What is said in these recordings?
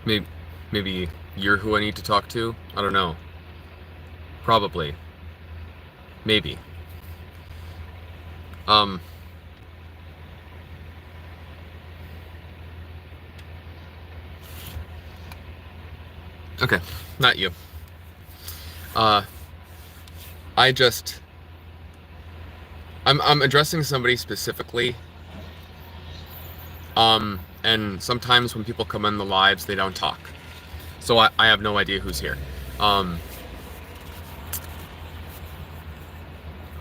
Maybe, maybe you're who I need to talk to? I don't know. Probably. Maybe. Um, okay. Not you. Uh, I just, I'm addressing somebody specifically. And sometimes when people come in the lives, they don't talk. So I have no idea who's here. Um,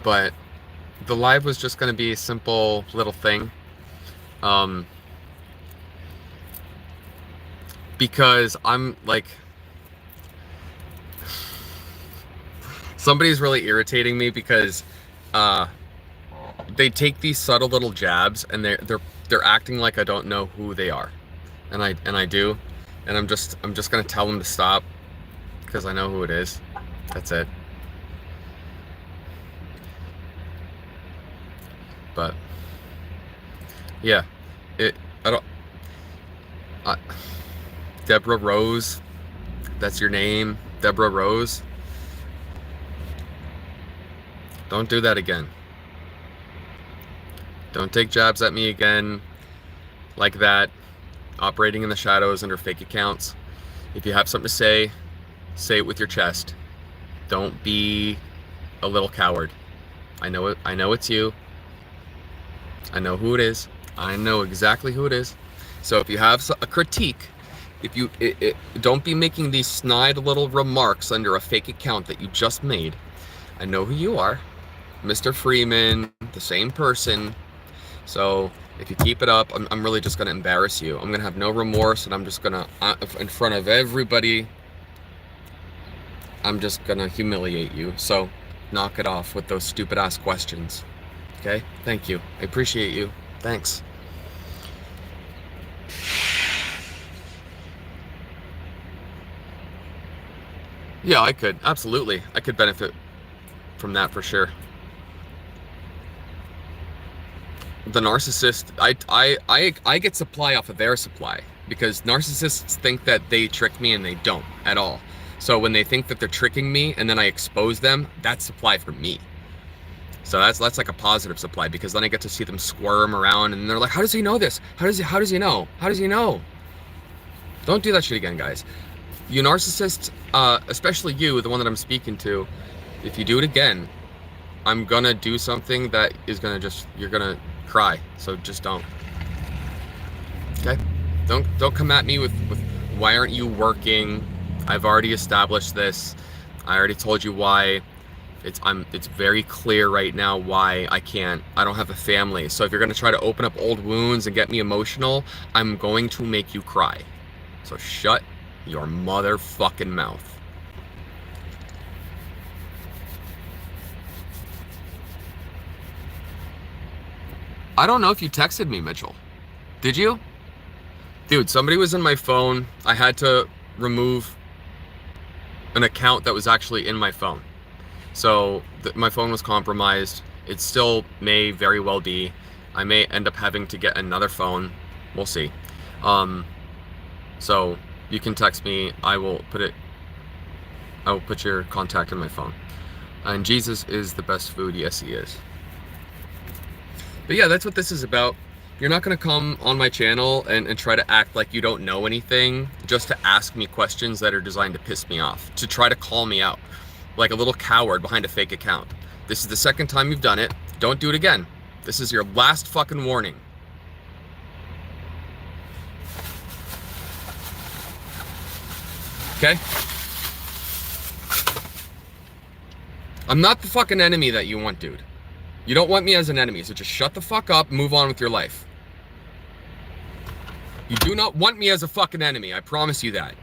but the live was just going to be a simple little thing. Um, because I'm like, somebody's really irritating me because uh, they take these subtle little jabs and they're acting like I don't know who they are, and I do, and I'm just gonna tell them to stop because I know who it is. That's it. But yeah, it I don't. I, Deborah Rose, that's your name, Deborah Rose. Don't do that again. Don't take jabs at me again like that, operating in the shadows under fake accounts. If you have something to say it with your chest. Don't be a little coward. I know it. I know it's you. I know who it is. I know exactly who it is. So if you have a critique, if you don't be making these snide little remarks under a fake account that you just made. I know who you are, Mr. Freeman, the same person. So if you keep it up, I'm really just gonna embarrass you. I'm gonna have no remorse, and I'm just gonna, in front of everybody, I'm just gonna humiliate you. So knock it off with those stupid ass questions. Okay? Thank you. I appreciate you. Thanks. Yeah, I could. Absolutely. I could benefit from that for sure. The narcissist, I get supply off of their supply because narcissists think that they trick me and they don't at all. So when they think that they're tricking me and then I expose them, that's supply for me. So that's like a positive supply because then I get to see them squirm around and they're like, how does he know this? How does he know? How does he know? Don't do that shit again, guys. You narcissists, especially you, the one that I'm speaking to, if you do it again, I'm gonna do something that is gonna you're gonna cry. So just don't. Okay? Don't come at me with why aren't you working? I've already established this. I already told you why. It's very clear right now why I can't. I don't have a family. So if you're gonna try to open up old wounds and get me emotional, I'm going to make you cry. So shut your motherfucking mouth. I don't know if you texted me, Mitchell. Did you? Dude, somebody was in my phone. I had to remove an account that was actually in my phone. So my phone was compromised. It still may very well be. I may end up having to get another phone. We'll see. So you can text me. I will put your contact in my phone. And Jesus is the best food. Yes, he is. But yeah, that's what this is about. You're not going to come on my channel and try to act like you don't know anything just to ask me questions that are designed to piss me off, to try to call me out like a little coward behind a fake account. This is the second time you've done it. Don't do it again. This is your last fucking warning. Okay? I'm not the fucking enemy that you want, dude. You don't want me as an enemy, so just shut the fuck up and move on with your life. You do not want me as a fucking enemy, I promise you that.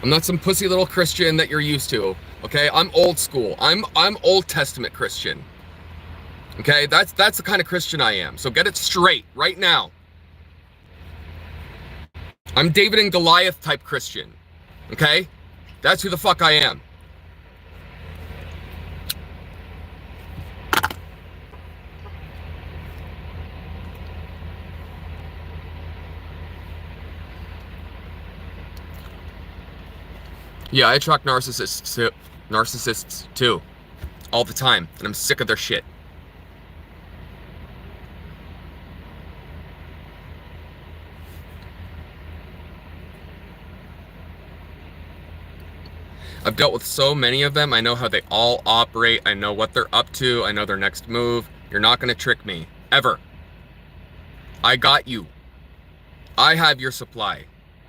I'm not some pussy little Christian that you're used to, okay? I'm old school. I'm Old Testament Christian. Okay? That's the kind of Christian I am. So get it straight right now. I'm David and Goliath type Christian. Okay? That's who the fuck I am. Yeah, I attract narcissists too, all the time, and I'm sick of their shit. I've dealt with so many of them. I know how they all operate. I know what they're up to. I know their next move. You're not gonna trick me, ever. I got you. I have your supply.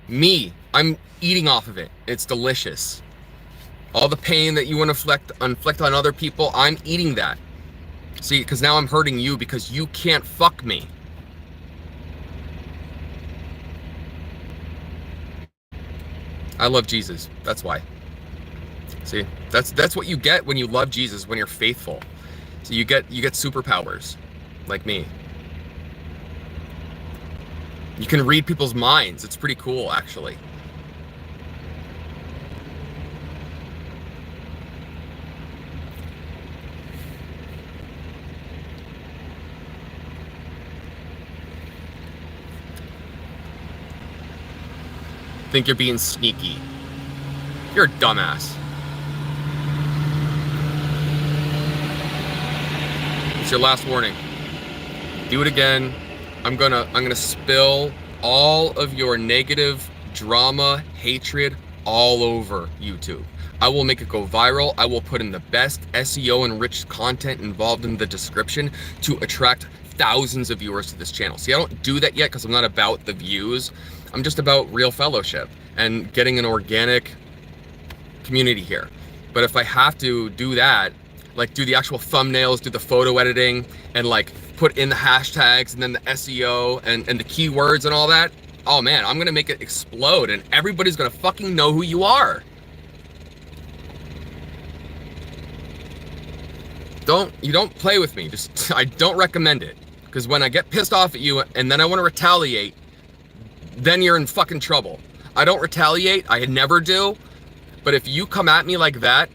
Me, I'm eating off of it. It's delicious. All the pain that you want to inflict on other people, I'm eating that. See, because now I'm hurting you because you can't fuck me. I love Jesus. That's why. See, that's what you get when you love Jesus, when you're faithful. So you get superpowers, like me. You can read people's minds. It's pretty cool, actually. Think you're being sneaky. You're a dumbass. It's your last warning. Do it again. I'm gonna spill all of your negative drama, hatred all over YouTube. I will make it go viral. I will put in the best SEO enriched content involved in the description to attract thousands of viewers to this channel. See, I don't do that yet because I'm not about the views. I'm just about real fellowship and getting an organic community here. But if I have to do that, like do the actual thumbnails, do the photo editing, and like put in the hashtags and then the SEO and the keywords and all that, oh man, I'm gonna make it explode and everybody's gonna fucking know who you are. You don't play with me. Just I don't recommend it. Because when I get pissed off at you and then I want to retaliate, then you're in fucking trouble. I don't retaliate, I never do. But if you come at me like that,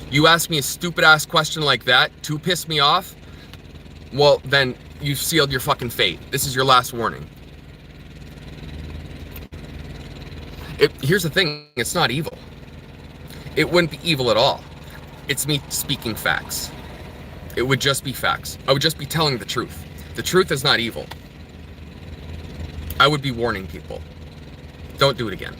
you ask me a stupid ass question like that to piss me off, well, then you've sealed your fucking fate. This is your last warning. Here's the thing, it's not evil. It wouldn't be evil at all. It's me speaking facts. It would just be facts. I would just be telling the truth. The truth is not evil. I would be warning people. Don't do it again.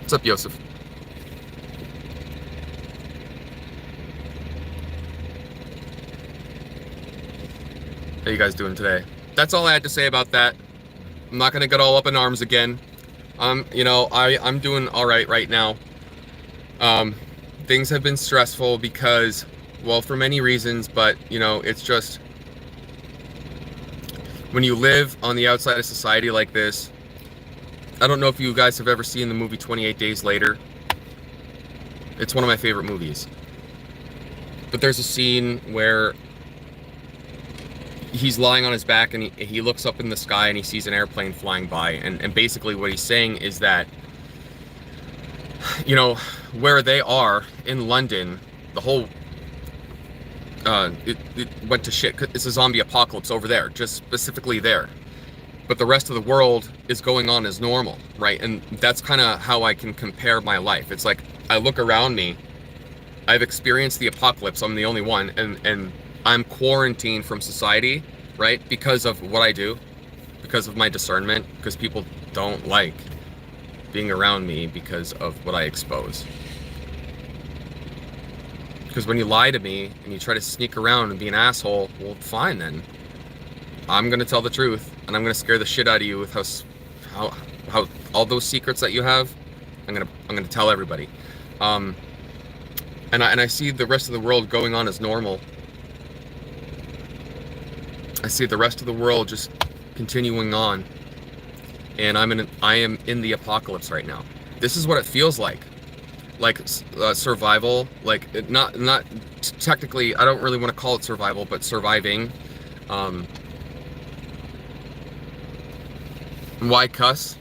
What's up, Yosef? How you guys doing today? That's all I had to say about that. I'm not gonna get all up in arms again. You know, I'm doing all right now. Things have been stressful because, well, for many reasons, but you know, it's just when you live on the outside of society like this. I don't know if you guys have ever seen the movie 28 Days Later. It's one of my favorite movies. But there's a scene where he's lying on his back and he looks up in the sky and he sees an airplane flying by. And basically what he's saying is that, you know, where they are in London, the whole, it went to shit. It's a zombie apocalypse over there, just specifically there. But the rest of the world is going on as normal, right? And that's kind of how I can compare my life. It's like, I look around me, I've experienced the apocalypse, I'm the only one, and I'm quarantined from society, right? Because of what I do, because of my discernment, because people don't like being around me because of what I expose. Because when you lie to me and you try to sneak around and be an asshole, well, fine then. I'm gonna tell the truth, and I'm gonna scare the shit out of you with how all those secrets that you have. I'm gonna tell everybody, and I see the rest of the world going on as normal. I see the rest of the world just continuing on, and I am in the apocalypse right now. This is what it feels like survival. Like not technically, I don't really want to call it survival, but surviving. Why cuss?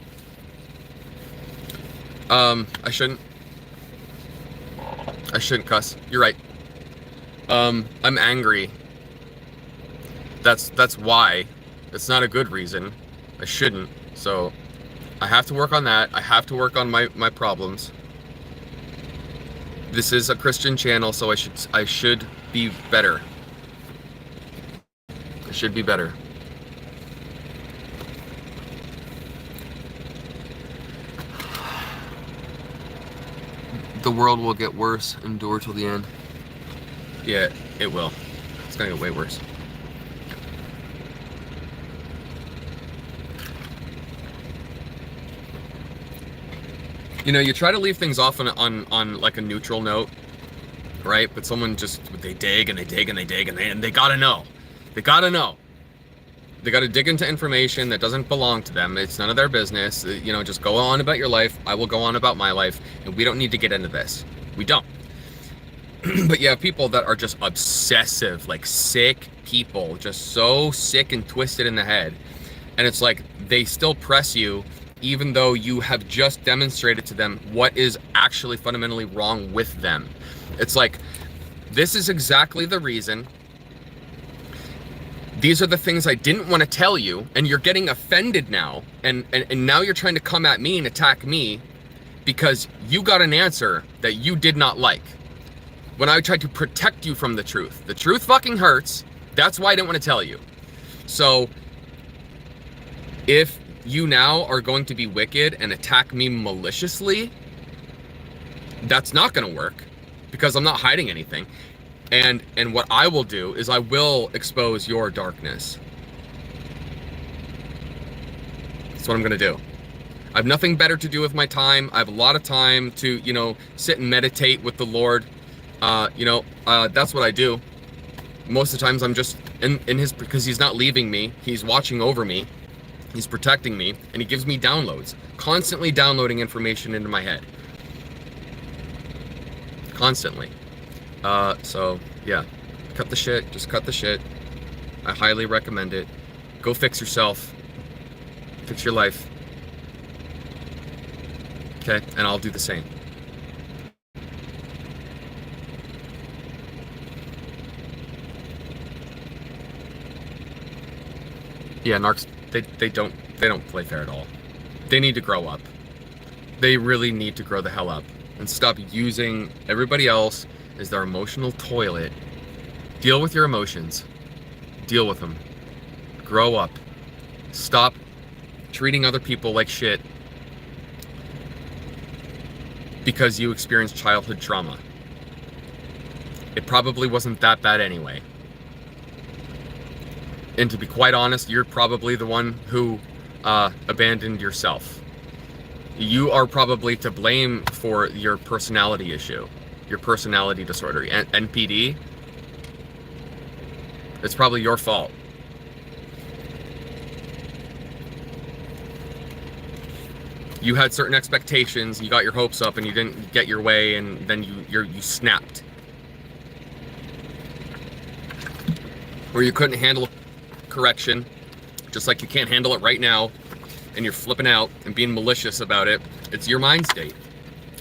I shouldn't cuss. You're right. I'm angry. That's why. It's not a good reason. I shouldn't. So I have to work on that. I have to work on my problems. This is a Christian channel, so I should be better. I should be better. The world will get worse. Endure till the end. Yeah, it will. It's gonna get way worse. You know, you try to leave things off on like a neutral note, right? But someone just, they dig and they dig and they dig and they gotta know. They gotta know. They gotta dig into information that doesn't belong to them. It's none of their business. You know, just go on about your life. I will go on about my life, and we don't need to get into this. We don't. But you have people that are just obsessive, like sick people, just so sick and twisted in the head. And it's like, they still press you even though you have just demonstrated to them what is actually fundamentally wrong with them. It's like, this is exactly the reason. These are the things I didn't want to tell you, and you're getting offended now, and now you're trying to come at me and attack me because you got an answer that you did not like. When I tried to protect you from the truth. The truth fucking hurts. That's why I didn't want to tell you. So, if you now are going to be wicked and attack me maliciously, that's not going to work, because I'm not hiding anything. And what I will do is I will expose your darkness. That's what I'm going to do. I have nothing better to do with my time. I have a lot of time to, you know, sit and meditate with the Lord. That's what I do. Most of the times I'm just in his, because he's not leaving me. He's watching over me. He's protecting me, and he gives me downloads, constantly downloading information into my head. Constantly. So yeah, cut the shit, just cut the shit. I highly recommend it. Go fix yourself. Fix your life. Okay, and I'll do the same. Yeah, narcs, they don't play fair at all. They need to grow up. They really need to grow the hell up and stop using everybody else as their emotional toilet. Deal with your emotions. Deal with them. Grow up. Stop treating other people like shit because you experienced childhood trauma. It probably wasn't that bad anyway. And to be quite honest, you're probably the one who abandoned yourself. You are probably to blame for your personality issue, your personality disorder, NPD. It's probably your fault. You had certain expectations, you got your hopes up, and you didn't get your way, and then you snapped. Or you couldn't handle correction, just like you can't handle it right now, and you're flipping out and being malicious about it. It's your mind state.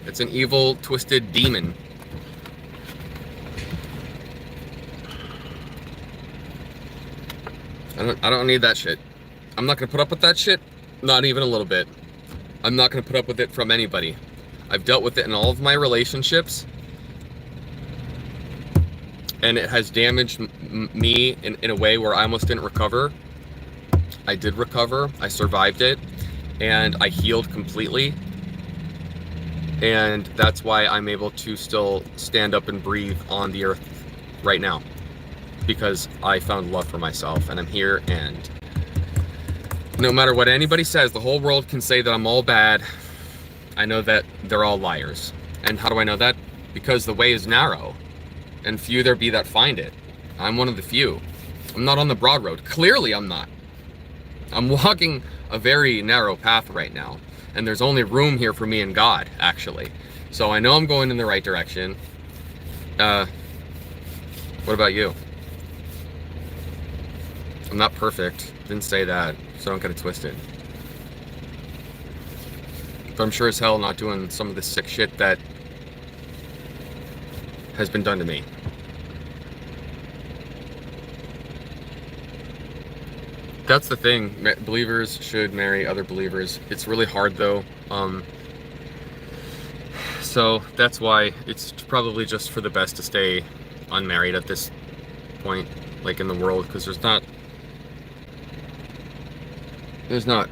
It's an evil, twisted demon. I don't need that shit. I'm not gonna put up with that shit, not even a little bit. I'm not gonna put up with it from anybody. I've dealt with it in all of my relationships, and it has damaged me in a way where I almost didn't recover. I did recover, I survived it, and I healed completely. And that's why I'm able to still stand up and breathe on the earth right now. Because I found love for myself, and I'm here, and no matter what anybody says, the whole world can say that I'm all bad. I know that they're all liars. And how do I know that? Because the way is narrow, and few there be that find it. I'm one of the few. I'm not on the broad road. Clearly I'm not. I'm walking a very narrow path right now, and there's only room here for me and God, actually. So I know I'm going in the right direction. What about you? I'm not perfect. Didn't say that, so don't get it twisted. But I'm sure as hell not doing some of the sick shit that has been done to me. That's the thing. Believers should marry other believers. It's really hard though. So that's why it's probably just for the best to stay unmarried at this point, like in the world, because there's no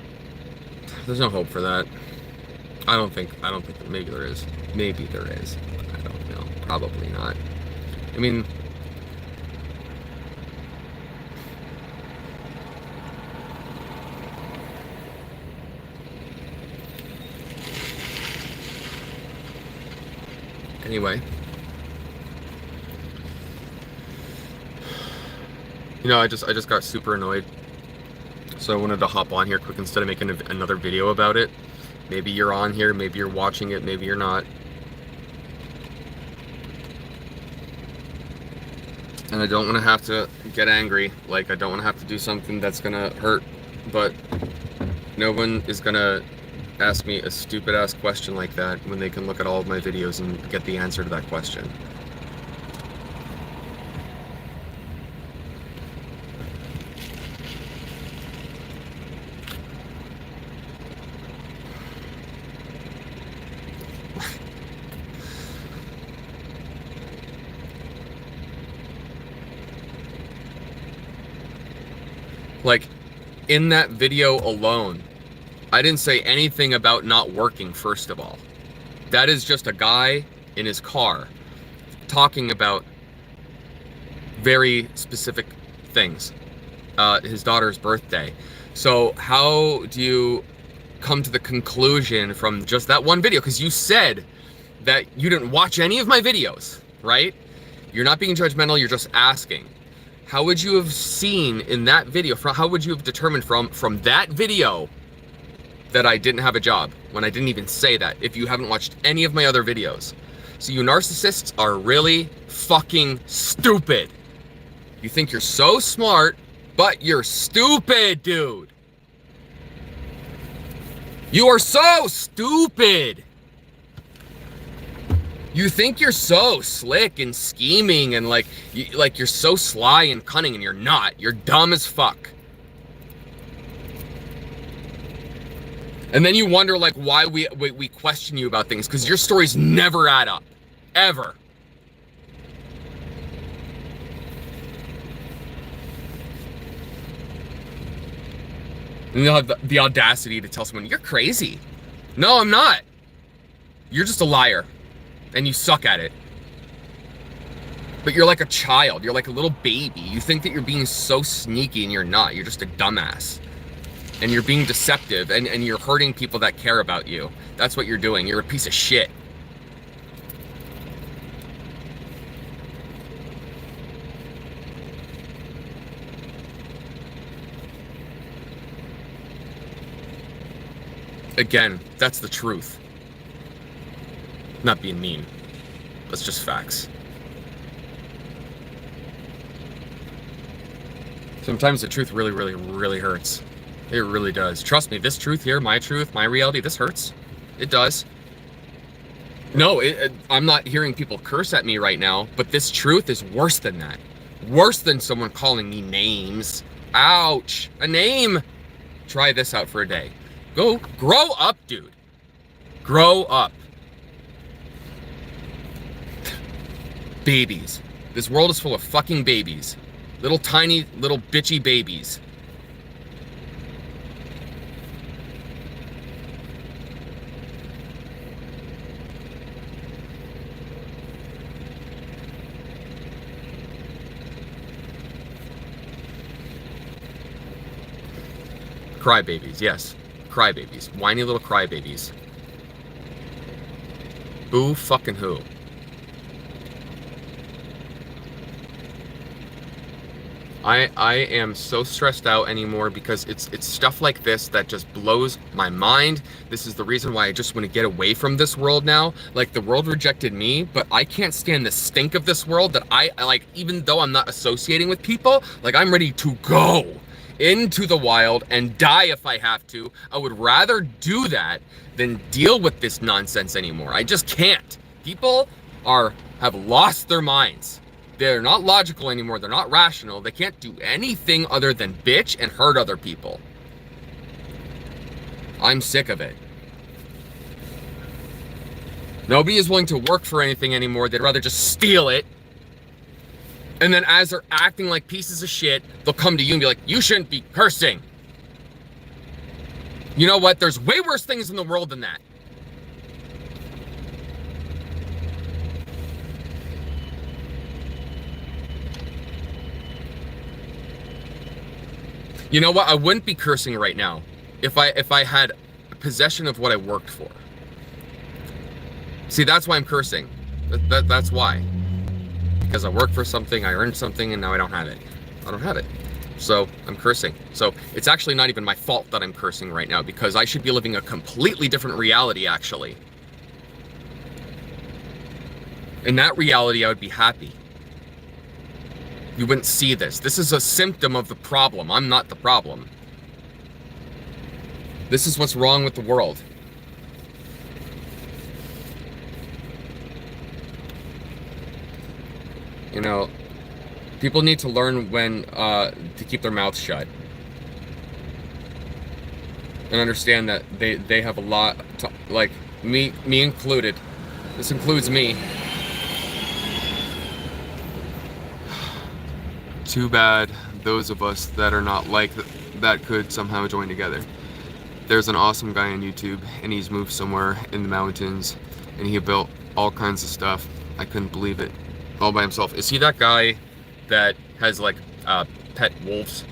hope for that. I don't think that maybe there is. Maybe there is. I don't know. Probably not. I mean, anyway, I just got super annoyed, so I wanted to hop on here quick instead of making another video about it. Maybe you're on here, maybe you're watching it, maybe you're not. And I don't want to have to get angry. Like, I don't want to have to do something that's gonna hurt, but no one is gonna ask me a stupid ass question like that when they can look at all of my videos and get the answer to that question. Like, in that video alone, I didn't say anything about not working, first of all. That is just a guy in his car talking about very specific things. His daughter's birthday. So how do you come to the conclusion from just that one video? Because you said that you didn't watch any of my videos, right? You're not being judgmental, you're just asking. How would you have seen in that video, how would you have determined from that video that I didn't have a job when I didn't even say that, if you haven't watched any of my other videos? So you narcissists are really fucking stupid. You think you're so smart, but you're stupid, dude. You are so stupid. You think you're so slick and scheming and like you're so sly and cunning, and you're not. You're dumb as fuck. And then you wonder like why we question you about things, because your stories never add up. Ever. And you'll have the audacity to tell someone, you're crazy. No, I'm not. You're just a liar. And you suck at it. But you're like a child. You're like a little baby. You think that you're being so sneaky, and you're not. You're just a dumbass. And you're being deceptive, and you're hurting people that care about you. That's what you're doing. You're a piece of shit. Again, that's the truth. Not being mean. That's just facts. Sometimes the truth really, really, really hurts. It really does. Trust me, this truth here, my truth, my reality, this hurts. It does. No, I'm not hearing people curse at me right now, but this truth is worse than that. Worse than someone calling me names. Ouch. A name. Try this out for a day. Go, grow up, dude. Grow up. Babies. This world is full of fucking babies. Little tiny, little bitchy babies. Crybabies, yes. Crybabies. Whiny little crybabies. Boo fucking who? I am so stressed out anymore because it's stuff like this that just blows my mind. This is the reason why I just want to get away from this world now. Like, the world rejected me, but I can't stand the stink of this world that I like, even though I'm not associating with people, like, I'm ready to go into the wild and die if I have to. I would rather do that than deal with this nonsense anymore. I just can't. People have lost their minds. They're not logical anymore. They're not rational. They can't do anything other than bitch and hurt other people. I'm sick of it. Nobody is willing to work for anything anymore. They'd rather just steal it. And then as they're acting like pieces of shit, they'll come to you and be like, you shouldn't be cursing. You know what? There's way worse things in the world than that. You know what? I wouldn't be cursing right now if I had possession of what I worked for. See, that's why I'm cursing. That's why. Because I worked for something, I earned something, and now I don't have it. I don't have it. So I'm cursing. So it's actually not even my fault that I'm cursing right now, because I should be living a completely different reality, actually. In that reality, I would be happy. You wouldn't see this. This is a symptom of the problem. I'm not the problem. This is what's wrong with the world. You know, people need to learn when to keep their mouths shut. And understand that they have a lot to, like, me included. This includes me. Too bad those of us that are not like that could somehow join together. There's an awesome guy on YouTube, and he's moved somewhere in the mountains, and he built all kinds of stuff. I couldn't believe it. All by himself. Is he that guy that has like pet wolves?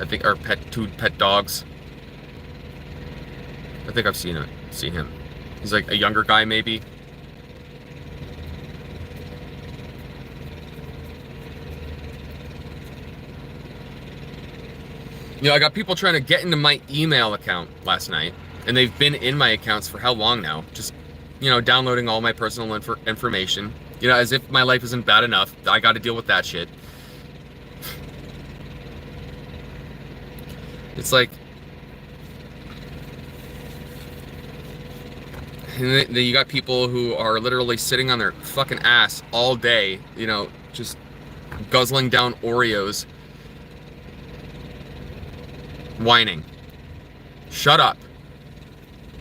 I think, or two pet dogs. I think I've seen him. He's like a younger guy, maybe. You know, I got people trying to get into my email account last night, and they've been in my accounts for how long now? Just, you know, downloading all my personal information. You know, as if my life isn't bad enough. I got to deal with that shit. It's like, and then you got people who are literally sitting on their fucking ass all day, you know, just guzzling down Oreos, whining. Shut up.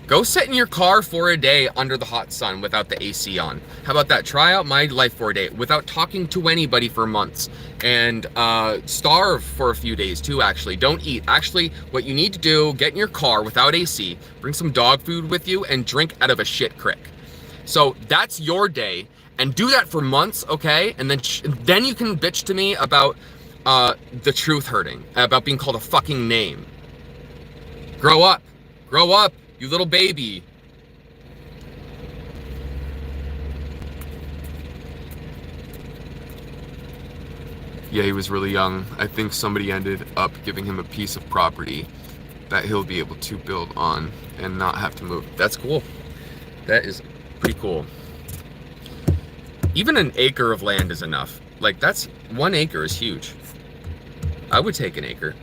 Go sit in your car for a day under the hot sun without the AC on. How about that? Try out my life for a day without talking to anybody for months. And starve for a few days too, actually. Don't eat. Actually, what you need to do, get in your car without AC, bring some dog food with you, and drink out of a shit crick. So that's your day. And do that for months, okay? And then you can bitch to me about the truth hurting, about being called a fucking name. Grow up. Grow up. You little baby. Yeah, he was really young. I think somebody ended up giving him a piece of property that he'll be able to build on and not have to move. That's cool. That is pretty cool. Even an acre of land is enough. Like, that's 1 acre is huge. I would take an acre.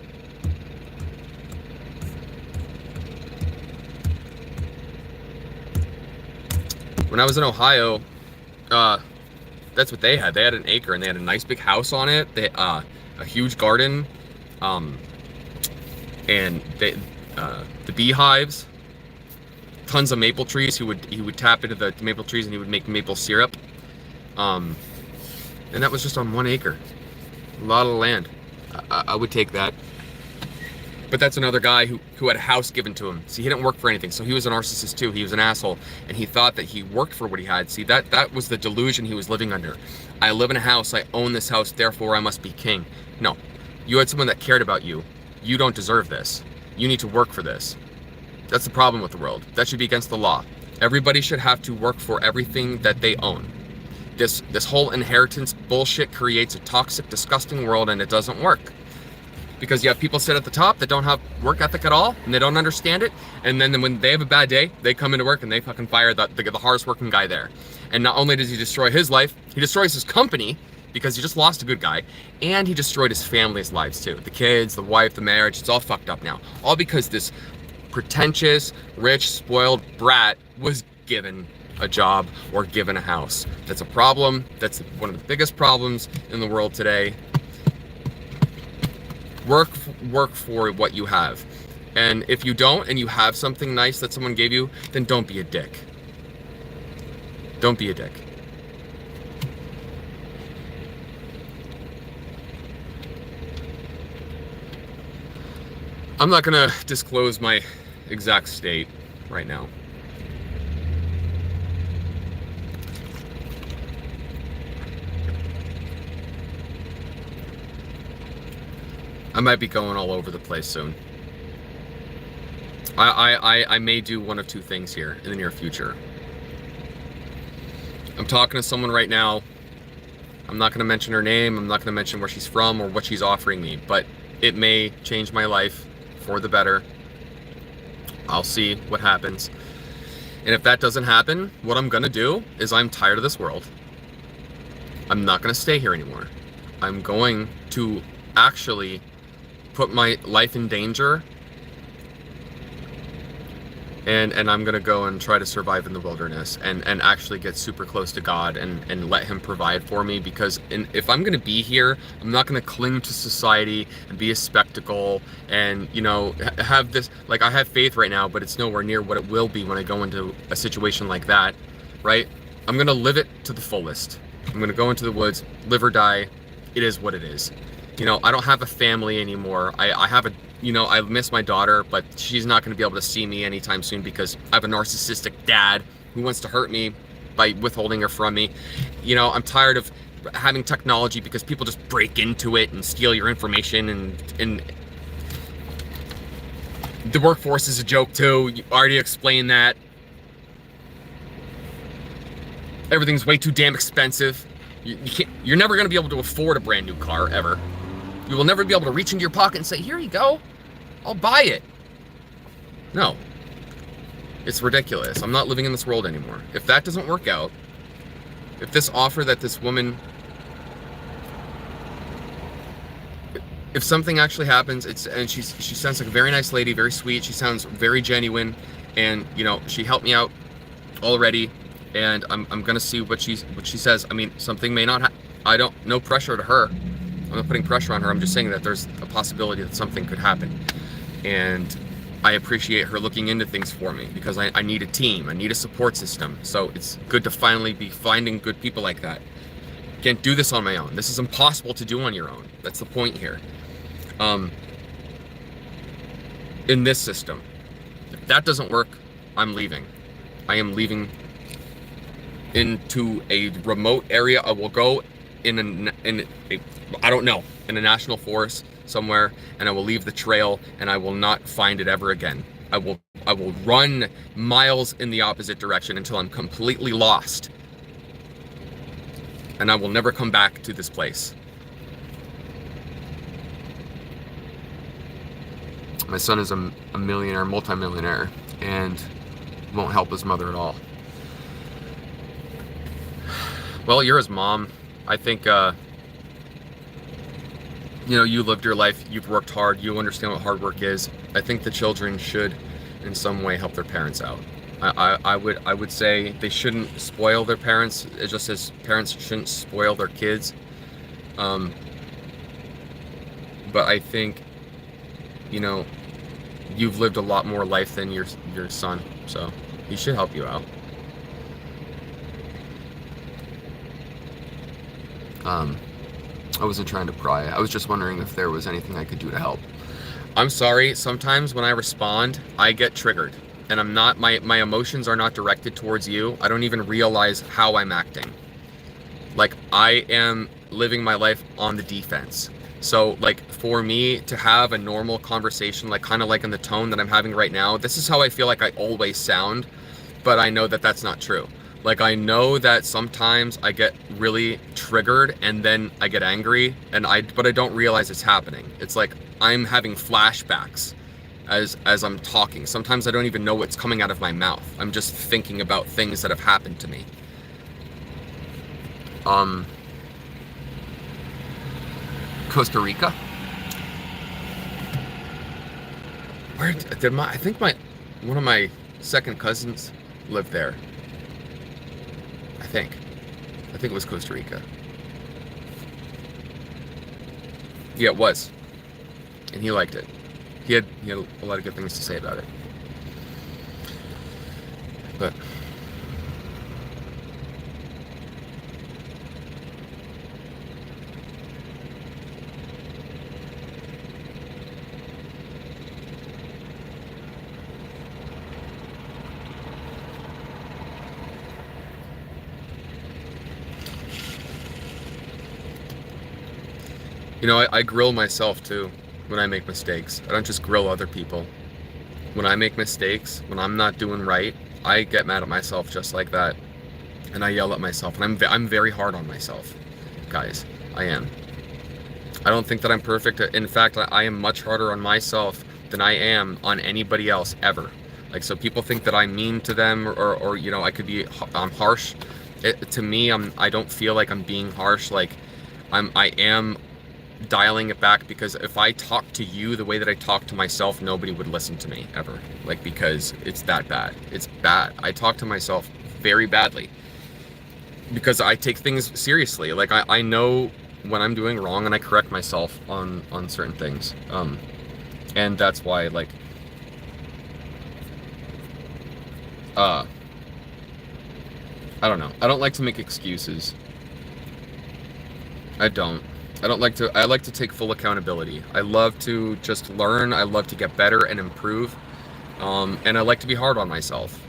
When I was in Ohio, that's what they had. They had an acre, and they had a nice big house on it. They a huge garden, and the beehives, tons of maple trees. He would tap into the maple trees, and he would make maple syrup. And that was just on 1 acre. A lot of land. I would take that. But that's another guy who had a house given to him. See, he didn't work for anything, so he was a narcissist too. He was an asshole, and he thought that he worked for what he had. See, that was the delusion he was living under. I live in a house, I own this house, therefore I must be king. No, you had someone that cared about you. You don't deserve this. You need to work for this. That's the problem with the world. That should be against the law. Everybody should have to work for everything that they own. This whole inheritance bullshit creates a toxic, disgusting world, and it doesn't work. Because you have people sit at the top that don't have work ethic at all, and they don't understand it, and then when they have a bad day, they come into work and they fucking fire the hardest working guy there. And not only does he destroy his life, he destroys his company, because he just lost a good guy, and he destroyed his family's lives too. The kids, the wife, the marriage, it's all fucked up now. All because this pretentious, rich, spoiled brat was given a job or given a house. That's a problem. That's one of the biggest problems in the world today. Work for what you have. And if you don't, and you have something nice that someone gave you, then don't be a dick. Don't be a dick. I'm not gonna disclose my exact state right now. I might be going all over the place soon. I may do one of two things here in the near future. I'm talking to someone right now. I'm not going to mention her name. I'm not going to mention where she's from or what she's offering me, but it may change my life for the better. I'll see what happens. And if that doesn't happen, what I'm going to do is I'm tired of this world. I'm not going to stay here anymore. I'm going to actually put my life in danger, and I'm gonna go and try to survive in the wilderness and actually get super close to God and let him provide for me, because if I'm gonna be here, I'm not gonna cling to society and be a spectacle and, you know, have this, like, I have faith right now, but it's nowhere near what it will be when I go into a situation like that, right? I'm gonna live it to the fullest. I'm gonna go into the woods, live or die. It is what it is. You know, I don't have a family anymore. I have a, you know, I miss my daughter, but she's not going to be able to see me anytime soon because I have a narcissistic dad who wants to hurt me by withholding her from me. You know, I'm tired of having technology because people just break into it and steal your information, and the workforce is a joke too. You already explained that. Everything's way too damn expensive. You're never going to be able to afford a brand new car, ever. You will never be able to reach into your pocket and say, here you go, I'll buy it. No. It's ridiculous. I'm not living in this world anymore. If that doesn't work out, if this offer that this woman, if something actually happens, and she sounds like a very nice lady, very sweet, she sounds very genuine, and, you know, she helped me out already, and I'm gonna see what she says. I mean, something may not no pressure to her. I'm not putting pressure on her. I'm just saying that there's a possibility that something could happen. And I appreciate her looking into things for me, because I need a team. I need a support system. So it's good to finally be finding good people like that. Can't do this on my own. This is impossible to do on your own. That's the point here. In this system, if that doesn't work, I'm leaving. I am leaving into a remote area. I will go in a national forest somewhere, and I will leave the trail, and I will not find it ever again. I will run miles in the opposite direction until I'm completely lost, and I will never come back to this place. My son is a millionaire, multimillionaire, and won't help his mother at all. Well, you're his mom. I think, you know, you lived your life, you've worked hard, you understand what hard work is. I think the children should, in some way, help their parents out. I would say they shouldn't spoil their parents, just as parents shouldn't spoil their kids. But I think, you know, you've lived a lot more life than your son, so he should help you out. I wasn't trying to pry. I was just wondering if there was anything I could do to help. I'm sorry, sometimes when I respond, I get triggered. And I'm not, my emotions are not directed towards you. I don't even realize how I'm acting. Like, I am living my life on the defense. So, like, for me to have a normal conversation, like, kind of like in the tone that I'm having right now, this is how I feel like I always sound, but I know that that's not true. Like, I know that sometimes I get really triggered and then I get angry, but I don't realize it's happening. It's like I'm having flashbacks as I'm talking. Sometimes I don't even know what's coming out of my mouth. I'm just thinking about things that have happened to me. Costa Rica? Where did I think one of my second cousins lived there. think. I think it was Costa Rica. Yeah, it was. And he liked it. He had a lot of good things to say about it. But you know, I grill myself too when I make mistakes. I don't just grill other people. When I make mistakes, when I'm not doing right, I get mad at myself just like that, and I yell at myself. And I'm very hard on myself, guys. I am. I don't think that I'm perfect. In fact, I am much harder on myself than I am on anybody else ever. Like, so people think that I'm mean to them, or you know, I could be I'm harsh. To me, I don't feel like I'm being harsh. Like, I am dialing it back, because if I talk to you the way that I talk to myself, nobody would listen to me ever. Like, because it's that bad. It's bad. I talk to myself very badly because I take things seriously. Like, I know when I'm doing wrong, and I correct myself on certain things. And that's why, like, I don't know. I don't like to make excuses. I don't. I like to take full accountability. I love to just learn. I love to get better and improve. And I like to be hard on myself.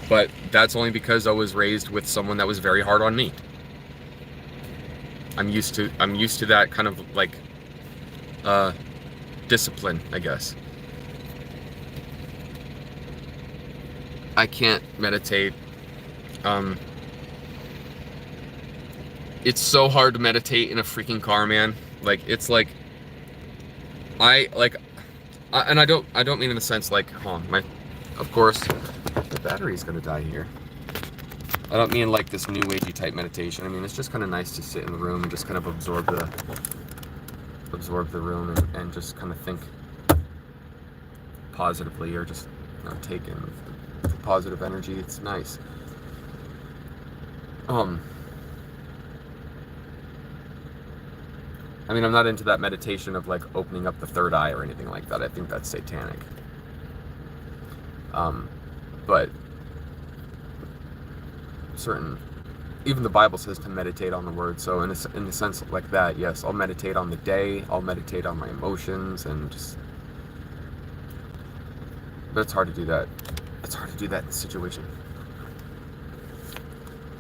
But that's only because I was raised with someone that was very hard on me. I'm used to that kind of like discipline, I guess. I can't meditate. It's so hard to meditate in a freaking car, man. Like, it's like, and I don't mean in the sense like, of course, the battery's gonna die here. I don't mean like this new agey type meditation. I mean, it's just kind of nice to sit in the room and just kind of absorb the room, and just kind of think positively, or just, you know, take in positive energy. It's nice. I mean, I'm not into that meditation of like opening up the third eye or anything like that. I think that's satanic. But even the Bible says to meditate on the word. So in a sense like that, yes, I'll meditate on the day. I'll meditate on my emotions, and just. But it's hard to do that. It's hard to do that in this situation.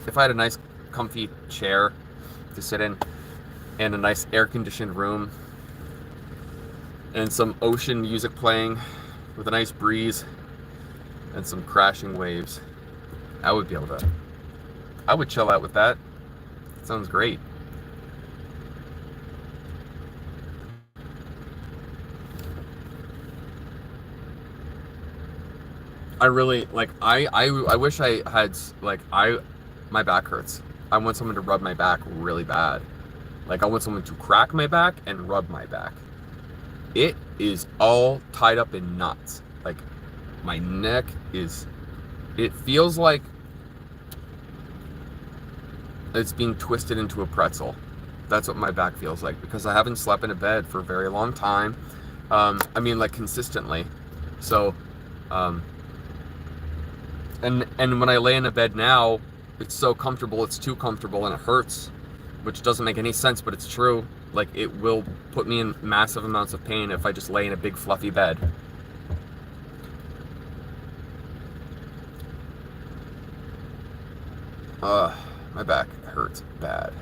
If I had a nice, comfy chair to sit in, and a nice air-conditioned room, and some ocean music playing with a nice breeze and some crashing waves, I would chill out with that. It sounds great. I really, like, I wish I had, like, my back hurts. I want someone to rub my back really bad. Like, I want someone to crack my back and rub my back. It is all tied up in knots. Like, my neck it feels like it's being twisted into a pretzel. That's what my back feels like, because I haven't slept in a bed for a very long time. I mean, like, consistently. So, and when I lay in a bed now, it's so comfortable, it's too comfortable, and it hurts, which doesn't make any sense, but it's true. Like, it will put me in massive amounts of pain if I just lay in a big fluffy bed. My back hurts bad.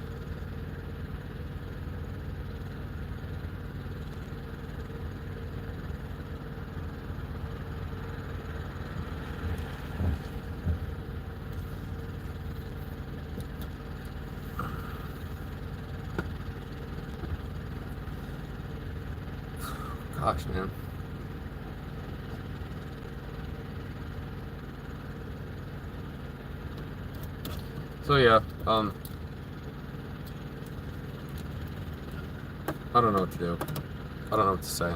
Gosh, man. So yeah, I don't know what to do. I don't know what to say.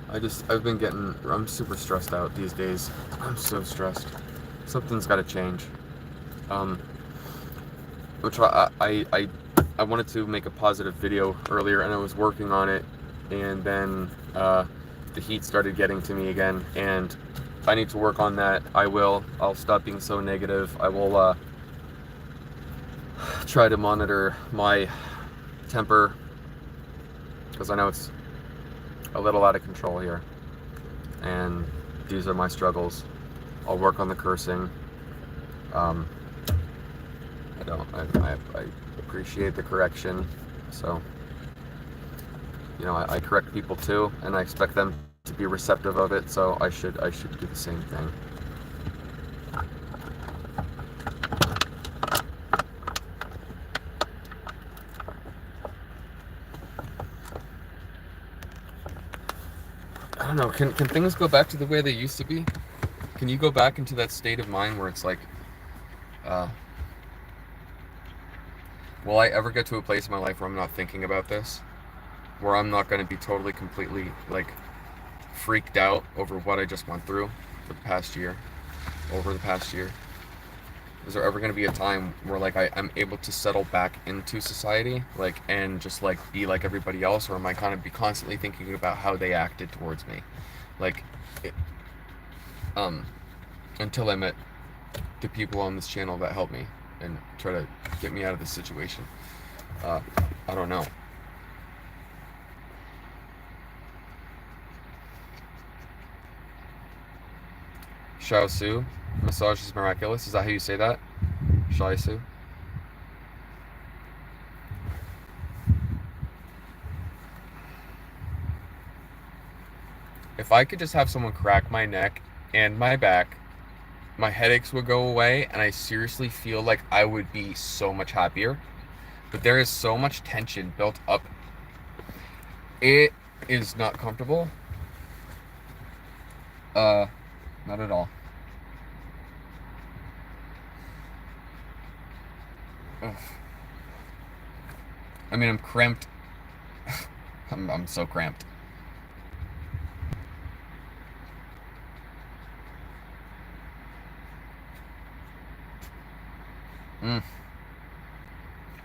I'm super stressed out these days. I'm so stressed. Something's got to change. Um, which I wanted to make a positive video earlier, and I was working on it, and then the heat started getting to me again, and I need to work on that. I'll stop being so negative. I will try to monitor my temper, because I know it's a little out of control here, and these are my struggles. I'll work on the cursing. I appreciate the correction, so, you know, I correct people too, and I expect them to be receptive of it, so I should do the same thing. I don't know, can things go back to the way they used to be? Can you go back into that state of mind where it's like, uh, will I ever get to a place in my life where I'm not thinking about this? Where I'm not going to be totally, completely, like, freaked out over what I just went through for the past year, over the past year? Is there ever going to be a time where, like, I'm able to settle back into society, like, and just, like, be like everybody else, or am I kind of be constantly thinking about how they acted towards me? Like, it, um, until I met the people on this channel that helped me and try to get me out of this situation. I don't know. Shao Su, massage is miraculous. Is that how you say that? Shao Su? If I could just have someone crack my neck and my back, my headaches would go away, and I seriously feel like I would be so much happier. But there is so much tension built up. It is not comfortable. Not at all. Ugh. I mean, I'm cramped. I'm so cramped. Mm.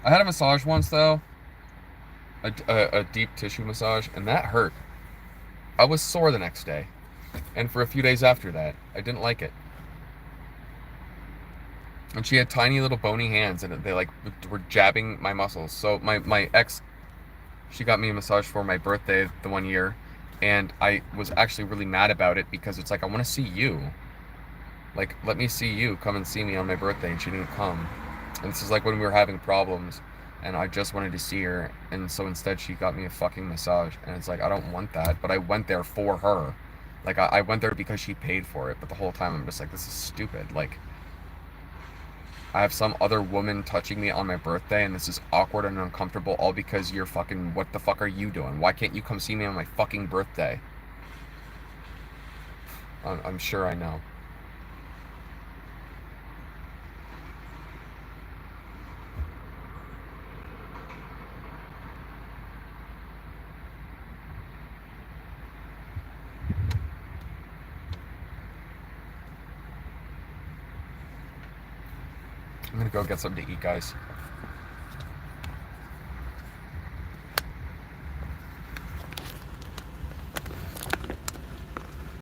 I had a massage once, though. A deep tissue massage, and that hurt. I was sore the next day. And for a few days after that, I didn't like it. And she had tiny little bony hands, and they, like, were jabbing my muscles. So my ex, she got me a massage for my birthday the one year, and I was actually really mad about it, because it's like, I want to see you. Like, let me see you. Come and see me on my birthday. And she didn't come. And this is like when we were having problems, and I just wanted to see her, and so instead she got me a fucking massage. And it's like, I don't want that, but I went there for her. Like, I went there because she paid for it, but the whole time I'm just like, this is stupid. Like, I have some other woman touching me on my birthday, and this is awkward and uncomfortable, all because you're fucking, what the fuck are you doing? Why can't you come see me on my fucking birthday? I'm sure I know. I'm gonna go get something to eat, guys.